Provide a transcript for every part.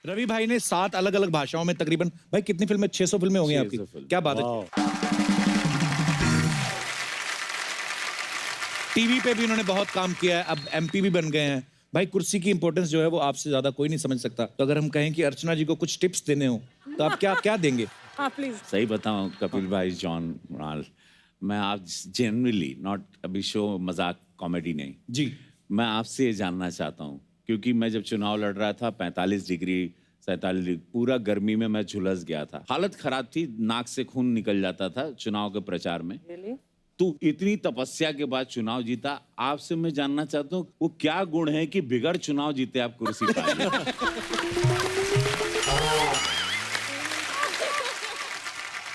रवि भाई ने 7 अलग अलग भाषाओं में तकरीबन भाई कितनी फिल्में 600 फिल्में हो गई आपकी? क्या बात है। टीवी पे भी उन्होंने बहुत काम किया है, अब एमपी भी बन गए हैं। भाई कुर्सी की इंपॉर्टेंस जो है वो आपसे ज्यादा कोई नहीं समझ सकता। तो अगर हम कहें कि अर्चना जी को कुछ टिप्स देने हो तो आप क्या क्या देंगे? हाँ प्लीज। सही बताऊं कपिल भाई, जॉन मृणाल, मैं आप जनरली नॉट अभी शो मजाक कॉमेडी नहीं जी। मैं आपसे ये जानना चाहता हूं क्योंकि मैं जब चुनाव लड़ रहा था 45 डिग्री 47 डिग्री पूरा गर्मी में मैं झुलस गया था, हालत खराब थी, नाक से खून निकल जाता था चुनाव के प्रचार में। really? तू इतनी तपस्या के बाद चुनाव जीता, आपसे मैं जानना चाहता हूँ वो क्या गुण है कि बिगड़ चुनाव जीते आप कुर्सी पाए?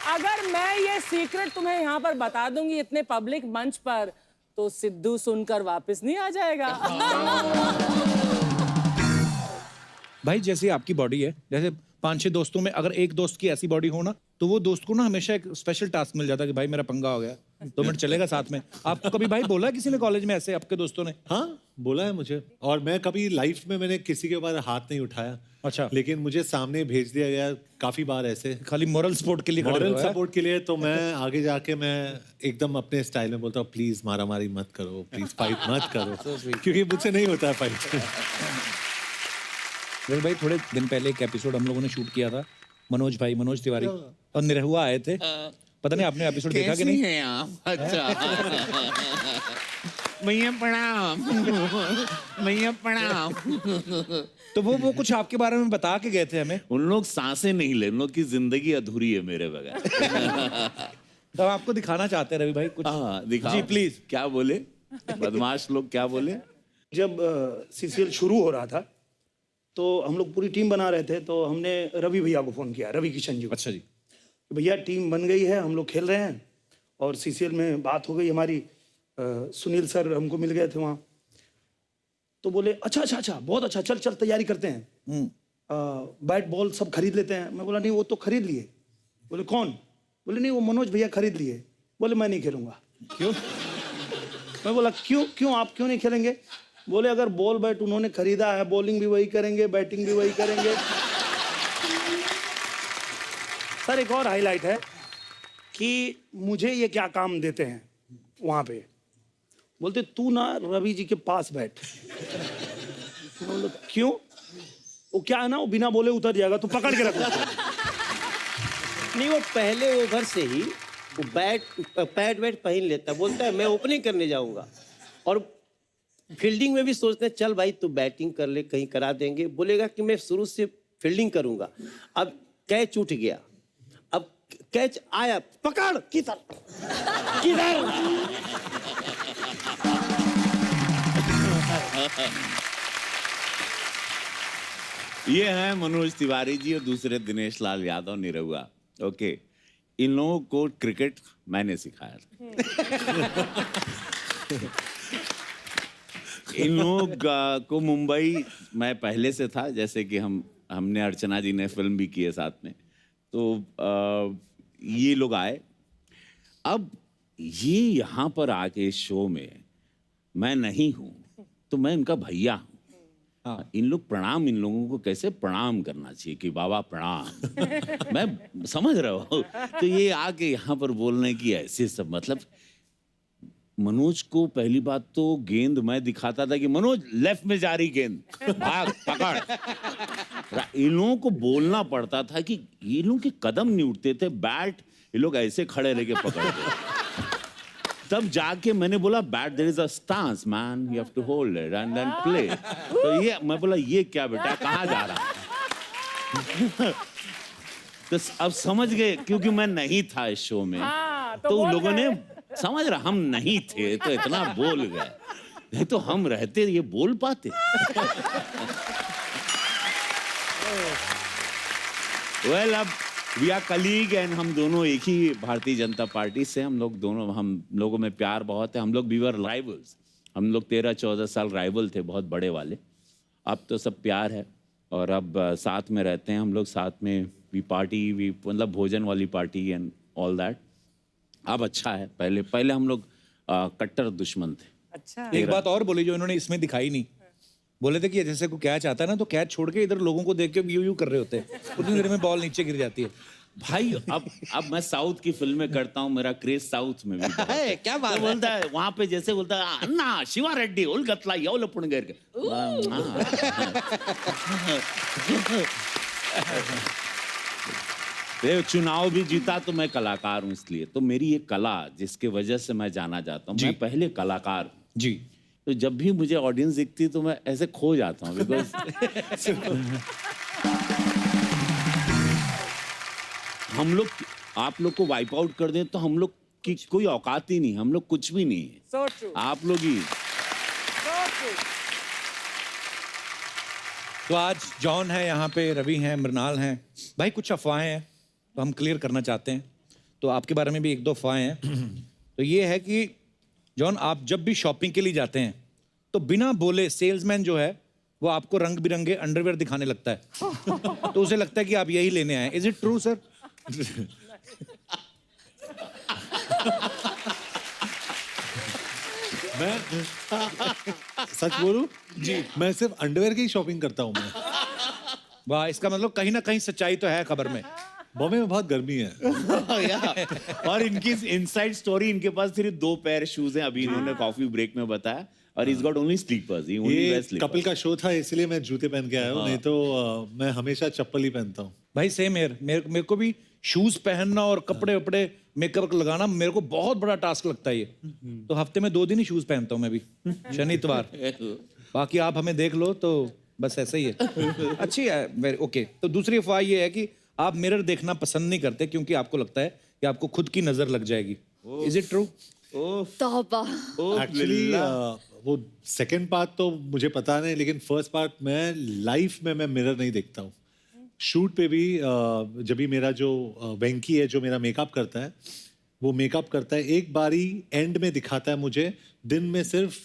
अगर मैं ये सीक्रेट तुम्हें यहाँ पर बता दूंगी इतने पब्लिक मंच पर तो सिद्धू सुनकर वापस नहीं आ जाएगा। भाई जैसे आपकी बॉडी है, जैसे 5-6 दोस्तों में अगर एक दोस्त की ऐसी बॉडी हो ना तो वो दोस्त को ना हमेशा एक स्पेशल टास्क मिल जाता है कि भाई मेरा पंगा हो गया, 2 मिनट चलेगा साथ में। आपको कभी भाई बोला किसी ने कॉलेज में ऐसे आपके दोस्तों ने? हाँ बोला है मुझे, और मैं कभी लाइफ में मैंने किसी के ऊपर हाथ नहीं उठाया। अच्छा। लेकिन मुझे सामने भेज दिया गया काफी बार ऐसे, खाली मॉरल सपोर्ट के लिए खड़े मॉरल हो, है? सपोर्ट के लिए। तो मैं आगे जाके मैं एकदम अपने स्टाइल में बोलता हूँ प्लीज मारामारी मत करो, प्लीज फाइट मत करो, क्योंकि मुझसे नहीं होता है फाइट। रवि भाई थोड़े दिन पहले एक एपिसोड हम लोगों ने शूट किया था, मनोज तिवारी और निरहुआ आए थे। पता नहीं आपने एपिसोड देखा कि नहीं? हैं आप? अच्छा। भैया प्रणाम। भैया प्रणाम। तो वो कुछ आपके बारे में बता के गए थे हमें। उन लोग सांसें नहीं ले, उन लोग की जिंदगी अधूरी है मेरे बगैर। तो आपको दिखाना चाहते हैं रवि भाई कुछ? हाँ दिखाओ जी प्लीज। क्या बोले बदमाश लोग, क्या बोले? जब सीसीएल शुरू हो रहा था तो हम लोग पूरी टीम बना रहे थे, तो हमने रवि भैया को फ़ोन किया, रवि किशन जी को। अच्छा जी। भैया टीम बन गई है, हम लोग खेल रहे हैं और सीसीएल में बात हो गई हमारी। सुनील सर हमको मिल गए थे वहाँ, तो बोले अच्छा अच्छा अच्छा बहुत अच्छा, चल चल तैयारी करते हैं, बैट बॉल सब खरीद लेते हैं। मैं बोला नहीं वो तो खरीद लिए। बोले कौन? बोले नहीं वो मनोज भैया खरीद लिए। बोले मैं नहीं खेलूँगा। क्यों? मैं बोला क्यों क्यों आप क्यों नहीं खेलेंगे? बोले अगर बॉल बैट उन्होंने खरीदा है, बॉलिंग भी वही करेंगे, बैटिंग भी वही करेंगे। सर एक और हाईलाइट है कि मुझे ये क्या काम देते हैं वहाँ पे, बोलते तू ना रवि जी के पास बैठ। मैं बोला क्यों? वो क्या है ना, वो बिना बोले उतर जाएगा, तू पकड़ के रखो। नहीं वो पहले ओवर से ही वो पैड वैट पहन लेता, बोलता है मैं ओपनिंग करने जाऊंगा, और फील्डिंग में भी सोचते हैं चल भाई तू बैटिंग कर ले, कहीं करा देंगे। बोलेगा कि मैं शुरू से फील्डिंग करूंगा। अब कैच उठ गया, अब कैच आया, पकड़ किधर किधर। ये है मनोज तिवारी जी और दूसरे दिनेश लाल यादव निरहुआ। ओके, इन लोगों को क्रिकेट मैंने सिखाया था। इन लोग को मुंबई मैं पहले से था, जैसे कि हमने अर्चना जी ने फिल्म भी की है साथ में, तो ये लोग आए। अब ये यहाँ पर आके इस शो में मैं नहीं हूँ तो मैं इनका भैया हूँ। हाँ, इन लोग प्रणाम, इन लोगों को कैसे प्रणाम करना चाहिए कि बाबा प्रणाम। मैं समझ रहा हूँ, तो ये आके यहाँ पर बोलने की ऐसे सब, मतलब मनोज को पहली बात तो गेंद मैं दिखाता था कि मनोज लेफ्ट में जा रही गेंद, भाग पकड़। इन लोगों को बोलना पड़ता था कि ये लोग के कदम नहीं उठते थे, बैट ये लोग ऐसे खड़े रह के पकड़ते। तब जाके मैंने बोला but there is a stance man, you have to hold it and then play. तो ये मैं बोला ये क्या बेटा, कहाँ जा रहा है? तो अब समझ गए क्योंकि मैं नहीं था इस शो में। तो लोगों ने समझ रहा हम नहीं थे तो इतना बोल गए, नहीं तो हम रहते ये बोल पाते। वेल अब वी आर कलीग एंड हम दोनों एक ही भारतीय जनता पार्टी से, हम लोगों में प्यार बहुत है। हम लोग वी वर राइवल्स, हम लोग 13-14 साल राइवल थे, बहुत बड़े वाले। अब तो सब प्यार है और अब साथ में रहते हैं हम लोग, साथ में वी पार्टी, वी मतलब भोजन वाली पार्टी एंड ऑल दैट। अब अच्छा है, पहले हम लोग कट्टर दुश्मन थे। अच्छा। एक बात और बोली जो इन्होंने इसमें दिखाई नहीं, बोले थे कि जैसे कोई कैच आता है ना तो कैच छोड़ के इधर लोगों को देख के यू करते होते हैं, उतनी देर में बॉल नीचे गिर जाती है। भाई अब मैं साउथ की फिल्में करता हूँ, मेरा क्रेज साउथ में भी बहुत है। क्या बात तो बोलता है वहां पे, जैसे बोलता है अन्ना शिवा रेड्डी उलगतला यौल पुणगेर के ये चुनाव भी जीता तो मैं कलाकार हूँ, इसलिए तो मेरी एक कला जिसके वजह से मैं जाना जाता हूँ, मैं पहले कलाकार हूँ। जी। तो जब भी मुझे ऑडियंस दिखती तो मैं ऐसे खो जाता हूँ, बिकॉज हम लोग आप लोग को वाइप आउट कर दें तो हम लोग की कोई औकात ही नहीं, हम लोग कुछ भी नहीं है। So true. आप लोग ही। So true. तो आज जॉन है यहाँ पे, रवि हैं, मृणाल हैं। भाई कुछ अफवाहें हैं तो हम क्लियर करना चाहते हैं, तो आपके बारे में भी एक दो अफवाहें हैं। तो ये है कि जॉन, आप जब भी शॉपिंग के लिए जाते हैं तो बिना बोले सेल्समैन जो है वो आपको रंग बिरंगे अंडरवेयर दिखाने लगता है, तो उसे लगता है कि आप यही लेने आए। Is it true sir? मैं सच बोलूं जी, मैं सिर्फ अंडरवेयर की ही शॉपिंग करता हूँ मैं। वाह, इसका मतलब कहीं ना कहीं सच्चाई तो है खबर में। बॉम्बे में बहुत गर्मी है। और इनकी इनसाइड स्टोरी, इनके पास सिर्फ 2 पेयर शूज हैं, अभी इन्होंने कॉफी ब्रेक में बताया, और इज गॉट ओनली स्लीपर्स। ये कपिल का शो था इसलिए मैं जूते पहन के आया हूँ, नहीं तो मैं हमेशा चप्पल ही पहनता हूँ। भाई सेम यार, मेरे को भी शूज पहनना और कपड़े वपड़े मेकअप लगाना मेरे को बहुत बड़ा टास्क लगता है ये। तो हफ्ते में 2 दिन ही शूज पहनता हूँ मैं भी, शनि इतवार। बाकी आप हमें देख लो तो बस ऐसा ही है। अच्छी है। ओके, तो दूसरी अफवाह ये है कि आप मिरर देखना पसंद नहीं करते क्योंकि आपको लगता है कि आपको खुद की नजर लग जाएगी। Is it true? तौबा। एक्चुअली वो सेकंड पार्ट तो मुझे पता नहीं, लेकिन फर्स्ट पार्ट मैं लाइफ में मैं मिरर नहीं देखता हूँ। शूट पे भी जब भी मेरा जो वेंकी है जो मेरा मेकअप करता है, वो मेकअप करता है, एक बारी एंड में दिखाता है मुझे, दिन में सिर्फ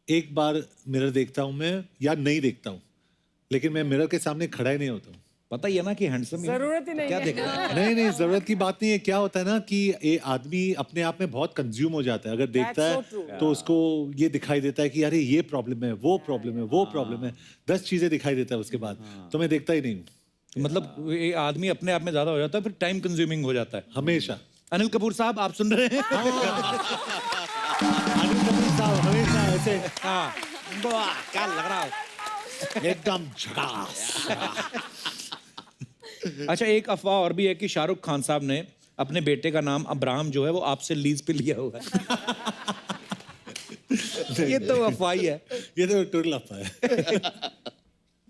एक बार मिरर देखता हूँ मैं, या नहीं देखता हूँ, लेकिन मैं मिरर के सामने खड़ा ही नहीं होता हूँ। पता ही है ना कि हैंडसम जरूरत ही नहीं क्या है। देख रहा है। नहीं नहीं, जरूरत की बात नहीं है। क्या होता है ना कि ये आदमी अपने आप में बहुत कंज्यूम हो जाता है, अगर देखता so है true. तो उसको ये दिखाई देता है कि अरे ये प्रॉब्लम है, वो प्रॉब्लम है, वो प्रॉब्लम है, 10 चीजें दिखाई देता है उसके बाद, तो मैं देखता ही नहीं हूँ मतलब ये आदमी अपने आप में ज्यादा हो जाता है, फिर टाइम कंज्यूमिंग हो जाता है हमेशा। अनिल कपूर साहब, आप सुन रहे हैं? अनिल कपूर साहब हमेशा ऐसे हाँ, वाह, क्या लग रहा है। एकदम झकास। अच्छा, एक अफवाह और भी है कि शाहरुख खान साहब ने अपने बेटे का नाम अब्राहम जो है वो आपसे लीज पे लिया हुआ है। ये तो अफवाह ही है। ये तो टोटल अफवाह है।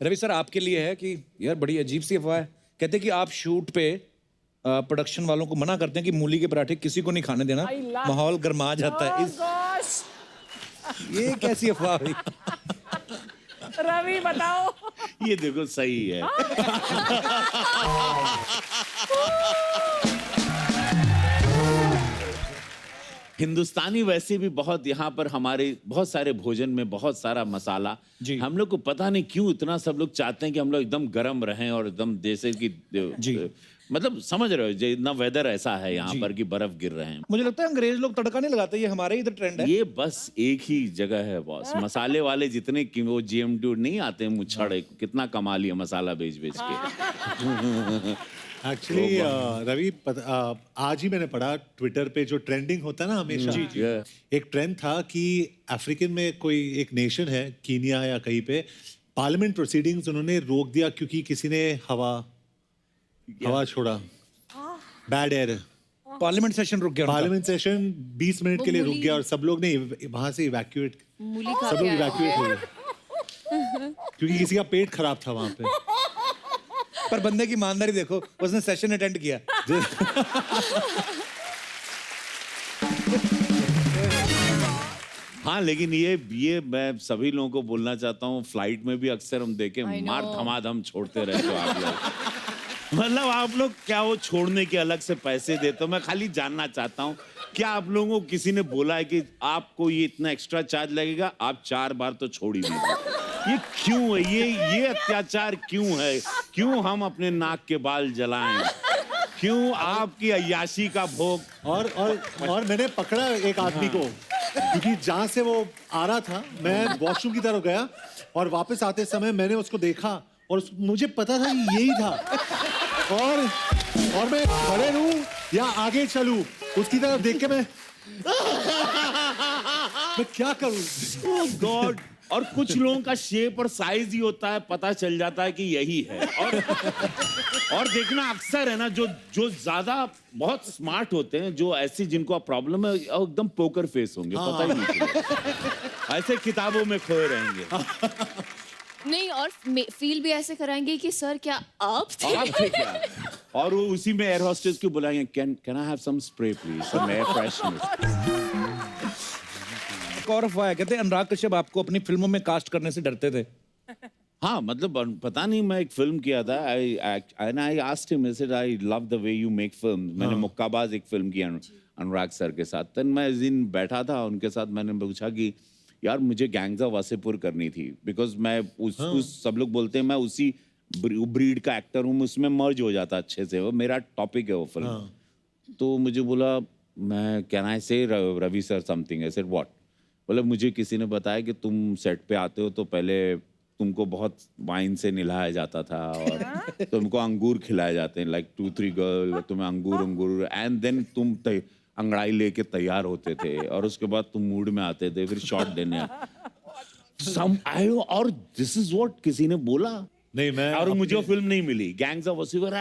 रवि सर, आपके लिए है कि यार बड़ी अजीब सी अफवाह है, कहते हैं कि आप शूट पे प्रोडक्शन वालों को मना करते हैं कि मूली के पराठे किसी को नहीं खाने देना, माहौल गर्मा जाता है। Oh gosh! ये कैसी अफवाह हुई? रवि बताओ। ये देखो सही है। हिंदुस्तानी वैसे भी बहुत, यहाँ पर हमारे बहुत सारे भोजन में बहुत सारा मसाला। जी। हम लोग को पता नहीं क्यों इतना सब लोग चाहते हैं कि हम लोग एकदम गर्म रहें और एकदम जैसे कि जी। मतलब समझ रहे हो, जो इतना वेदर ऐसा है यहाँ पर कि बर्फ गिर रहे हैं। मुझे लगता है अंग्रेज लोग तड़का नहीं लगाते, ये हमारे इधर ट्रेंड है। ये बस एक ही जगह है बॉस, मसाले वाले जितने कि वो GM2 नहीं आते हैं मुच्छड़, कितना कमा लिया मसाला बेच बेच के। एक्चुअली रवि आज ही मैंने पढ़ा ट्विटर पे, जो ट्रेंडिंग होता है ना हमेशा, एक ट्रेंड था कि अफ्रीकन में कोई एक नेशन है, कीनिया या कहीं पे, पार्लियामेंट प्रोसीडिंग्स उन्होंने रोक दिया क्योंकि किसी ने हवा छोड़ा, बैड एयर। पार्लियामेंट सेशन रुक गया उनका। पार्लियामेंट सेशन 20 मिनट के लिए रुक गया और सब लोग ने वहां से इवैक्यूएट, मूली खा सब के लोग आए इवैक्यूएट हो गए क्योंकि किसी का पेट खराब था वहां पे। पर बंदे की ईमानदारी देखो, उसने सेशन अटेंड किया। हाँ, लेकिन ये मैं सभी लोगों को बोलना चाहता हूँ, फ्लाइट में भी अक्सर हम देखें I know. मार धमाधम छोड़ते रहते हो आप लोग। मतलब आप लोग क्या वो छोड़ने के अलग से पैसे देते हो? मैं खाली जानना चाहता हूँ, क्या आप लोगों को किसी ने बोला है कि आपको ये इतना एक्स्ट्रा चार्ज लगेगा, आप 4 बार तो छोड़ ही दीजिए? ये क्यों है? ये अत्याचार क्यों है? क्यों हम अपने नाक के बाल जलाएं? क्यों आपकी अय्याशी का भोग? और मैंने पकड़ा एक आदमी को, क्योंकि जहाँ से वो आ रहा था, मैं वॉशरूम की तरफ गया और वापस आते समय मैंने उसको देखा और मुझे पता था कि यही था। और मैं खड़े रहूं या आगे चलूं, उसकी तरफ देख के मैं क्या करूं? ओह गॉड। और कुछ लोगों का शेप और साइज ही होता है, पता चल जाता है कि यही है। और देखना अक्सर है ना, जो जो ज्यादा बहुत स्मार्ट होते हैं, जो ऐसी जिनको प्रॉब्लम है, एकदम पोकर फेस होंगे, पता ही नहीं चलेगा। ऐसे किताबों में खोए रहेंगे। नहीं, और फील भी ऐसे कराएंगे कि सर क्या आप थे? आप थे क्या? और वो उसी में एयर होस्टेस को बुलाएंगे, can I have some spray please, some air freshener. एक और अफवाह है, कहते हैं अनुराग कश्यप आपको अपनी फिल्मों में कास्ट करने से डरते थे। हाँ, मतलब पता नहीं, मैं एक फिल्म किया था, I asked him, I said I love the way you make film. मैंने मुक्काबाज एक फिल्म की अनुराग सर के साथ। तब मैं इस दिन बैठा था उनके साथ, मैंने पूछा कि यार मुझे गैंग्स ऑफ वासेपुर करनी थी, बिकॉज मैं उस सब लोग बोलते हैं मैं उसी ब्रीड का एक्टर हूँ, उसमें मर्ज हो जाता अच्छे से, वो मेरा टॉपिक है वो फिल्म। तो मुझे बोला, मैं can I say Ravi sir something, I said what? बोले मुझे किसी ने बताया कि तुम सेट पे आते हो तो पहले तुमको बहुत वाइन से नहलाया जाता था और तुमको अंगूर खिलाए जाते हैं, लाइक 2-3 गर्ल, तुम्हें अंगूर एंड देन तुम अंगड़ाई लेके तैयार होते थे और उसके बाद तुम मूड में आते थे फिर शॉट देने। और दिस इज व्हाट किसी ने बोला। नहीं, मैं और मुझे वो फिल्म नहीं मिली, गैंग्स ऑफ वासेपुर,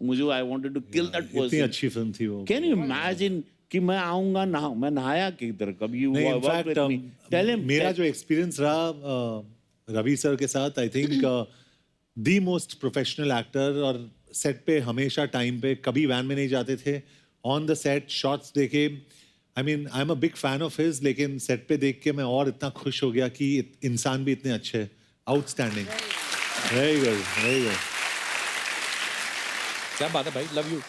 मुझे I wanted to kill that इतनी पर्सन। अच्छी फिल्म थी वो। कैन यू इमेजिन कि मैं आऊंगा ना, मैं नहाया किधर कभी? नहीं, इनफैक्ट मेरा जो एक्सपीरियंस रहा रवि सर के साथ, I think the most professional actor, और सेट पे हमेशा टाइम पे, कभी वैन में नहीं जाते थे, ऑन द सेट शॉट्स देखे। I mean I am a big fan of his, लेकिन सेट पे देख के मैं और इतना खुश हो गया कि इंसान भी इतने अच्छे, outstanding, very good, very good. क्या बात है भाई, love you.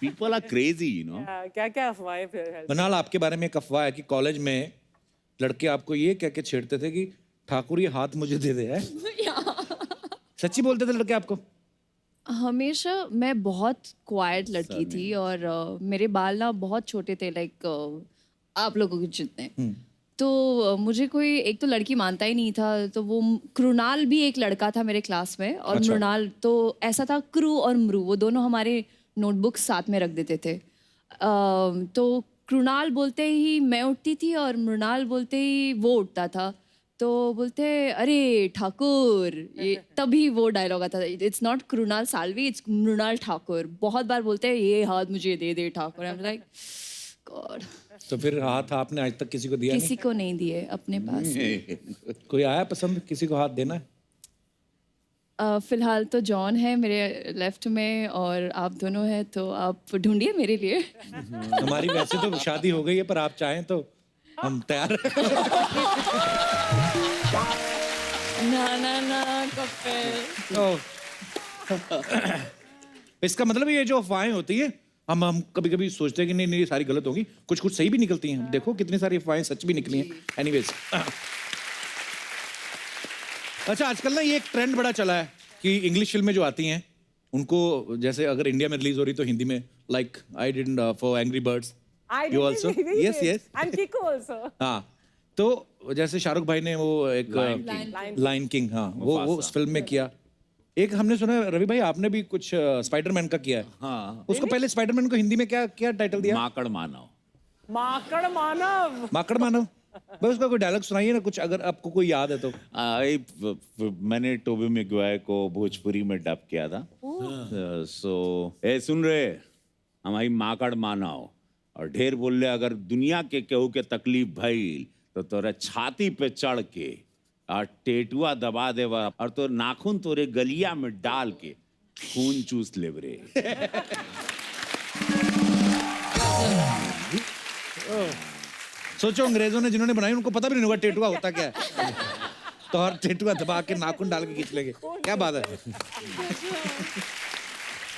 People are crazy, you know. क्या क्या अफवाहें फिर है? मनाल, आपके बारे में एक अफवाह है कि कॉलेज में लड़के आपको ये कह के छेड़ते थे कि ठाकुर ये हाथ मुझे दे दे, है? सच्ची बोलते थे लड़के आपको? हमेशा मैं बहुत क्वाइट लड़की थी और मेरे बाल ना बहुत छोटे थे, लाइक आप लोगों के जितने। तो मुझे कोई एक तो लड़की मानता ही नहीं था, तो वो कृणाल भी एक लड़का था मेरे क्लास में, और अच्छा। मृणाल, तो ऐसा था क्रू और मृ, वो दोनों हमारे नोटबुक साथ में रख देते थे। तो कृणाल बोलते ही मैं उठती थी और मृणाल बोलते ही वो उठता था। तो बोलते अरे ठाकुर, ये तभी वो डायलॉग आता था, it's not Krunal Salvi, it's Mrunal Thakur. बहुत बार बोलते हैं ये हाथ मुझे दे दे Thakur. I am like God. तो फिर हाथ आपने आज तक किसी को दिया किसी को नहीं दिए अपने पास। नहीं? कोई आया पसंद, किसी को हाथ देना है? फिलहाल तो जॉन है मेरे लेफ्ट में और आप दोनों हैं, तो आप ढूंढिए मेरे लिए। हमारी वैसे तो शादी हो गई है, पर आप चाहें तो हम तैयार हैं। ना ना ना कपिल। इसका मतलब ये जो अफवाहें होती है, हम कभी कभी सोचते हैं कि नहीं नहीं ये सारी गलत होगी, कुछ कुछ सही भी निकलती हैं। देखो कितनी सारी अफवाहें सच भी निकली हैं। एनीवेज, अच्छा आजकल ना ये एक ट्रेंड बड़ा चला है कि इंग्लिश फिल्में जो आती हैं उनको, जैसे अगर इंडिया में रिलीज हो रही तो हिंदी में, like I did for Angry Birds, you also, yes yes, and Kiko also. हाँ, तो जैसे शाहरुख भाई ने वो एक लायन किंग, हाँ वो उस फिल्म में किया। एक हमने सुना है, रवि भाई आपने भी कुछ स्पाइडरमैन का किया है। हाँ, उसको पहले स्पाइडरमैन को हिंदी में क्या क्या टाइटल दिया? माकड़ मानव। माकड़ मानव। माकड़ मानव। भाई उसका कोई डायलॉग सुनाइए ना कुछ, अगर आपको कोई याद है तो। मैंने टोबी मैगवायर को भोजपुरी में डब किया था। सो ए सुन रहे, हमारी माकड़ मानव और ढेर बोल ले, अगर दुनिया के केहू के तकलीफ भइल तो तोरे छाती पे चढ़ के और टेटुआ दबा देवा और तो नाखून तोरे गलिया में डाल के खून चूस ले रे। सोचो अंग्रेजों ने जिन्होंने बनाई उनको पता भी नहीं होगा टेटुआ होता क्या है। तो और टेटुआ दबा के नाखून डाल के खींच लेंगे, क्या बात है।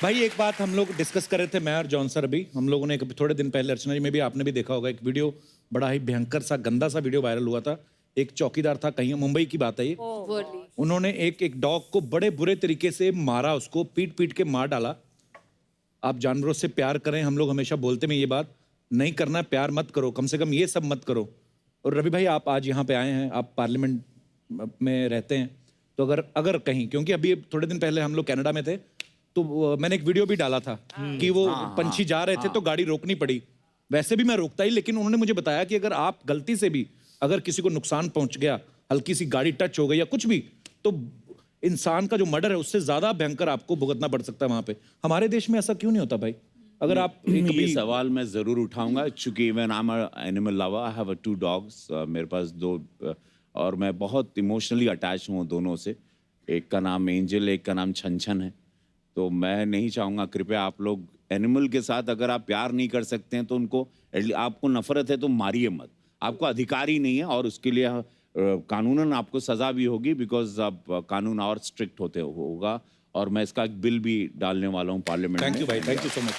भाई एक बात हम लोग डिस्कस कर रहे थे, मैं और जॉन सर, अभी हम लोगों ने थोड़े दिन पहले, अर्चना जी में भी आपने भी देखा होगा, एक वीडियो बड़ा ही भयंकर सा गंदा सा वीडियो वायरल हुआ था। एक चौकीदार था, कहीं मुंबई की बात है ये, उन्होंने एक डॉग को बड़े बुरे तरीके से मारा, उसको पीट पीट के मार डाला। आप जानवरों से प्यार करें, हम लोग हमेशा बोलते हैं ये बात, नहीं करना प्यार मत करो, कम से कम ये सब मत करो। और रवि भाई आप आज यहाँ पे आए हैं, आप पार्लियामेंट में रहते हैं, तो अगर कहीं, क्योंकि अभी थोड़े दिन पहले हम लोग कनाडा में थे, तो मैंने एक वीडियो भी डाला था कि वो पंछी जा रहे थे तो गाड़ी रोकनी पड़ी। वैसे भी मैं रोकता ही, लेकिन उन्होंने मुझे बताया कि अगर आप गलती से भी अगर किसी को नुकसान पहुंच गया, हल्की सी गाड़ी टच हो गई या कुछ भी, तो इंसान का जो मर्डर है उससे ज्यादा भयंकर आपको भुगतना पड़ सकता है वहां पे। हमारे देश में ऐसा क्यों नहीं होता भाई? अगर आप ये सवाल मैं जरूर उठाऊंगा, चूंकि मैं नाम animal lover, I have 2 dogs, मेरे पास 2 और मैं बहुत इमोशनली अटैच हूँ दोनों से। एक का नाम एंजल, एक का नाम छन छन है। तो मैं नहीं चाहूँगा, कृपया आप लोग एनिमल के साथ अगर आप प्यार नहीं कर सकते हैं तो उनको, आपको नफरत है तो मारिए मत, आपको अधिकार ही नहीं है, और उसके लिए कानूनन आपको सजा भी होगी, बिकॉज अब कानून और स्ट्रिक्ट होगा। और मैं इसका एक बिल भी डालने वाला हूँ पार्लियामेंट में। थैंक यू भाई, थैंक यू सो मच।